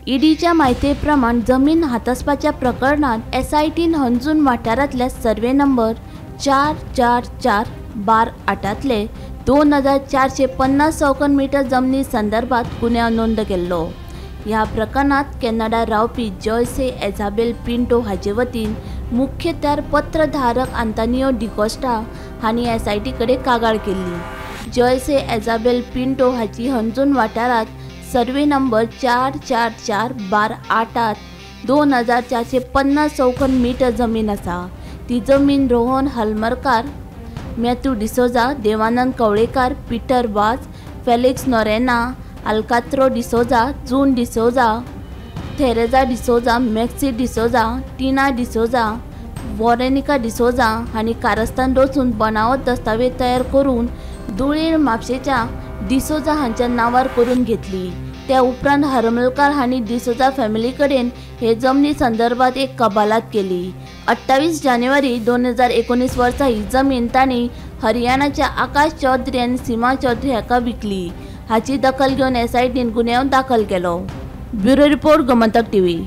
ईडीच्या माहितीप्रमाणे जमीन हातासपाच्या प्रकरणात एसआयटीन हंजून वाठारांतल्या सर्वे नंबर 444/8तले 2450 चौखण मीटर जमनी संदर्भात गुन्हा नोंद केल्लो। ह्या प्रकरणात कॅनडा रावपी जॉयसे इजाबेल पिंटो हाचे वतीन मुख्यत्यार पत्रधारक आंतोनियो डिकोस्टा हांणी एसआयटी कडेन कागाळ केल्ली। जॉयसे इजाबेल पिंटो हाची हंजून वाठारांत सर्वे नंबर 444/8 2450 चौखण मीटर जमीन आसा। ती जमीन रोहन हलमरकार, मॅथ्यू डिसोजा, देवानंद कवळेकार, पीटर वाज, फेलिक्स नोरेना, आल्कात्रो डिसोजा, जून डिसोजा, थेरेजा डिसोजा, मॅक्सी डिसोजा, टीना डिसोजा, वॉरेनिका डिसोजा हांणी कारस्थान रचून बनावट दस्तावेज तयार करून धुळेर म्हापशेच्या डिसोजा हांच्या नांवार करून घेतली। त्या उपरांत हरमलकार हांणी डिसोजा फॅमिली कडेन हे जमनी संदर्भात एक कबालात केली। 28 जानेवारी 2019 वर्सा ही जमीन तांणी हरियाणाच्या आकाश चौधरी आनी सीमा चौधरी हाका विकली। हाची दखल घेवन एसआयटीन गुन्यांव दाखल केलो। Bureau report Gomantak TV.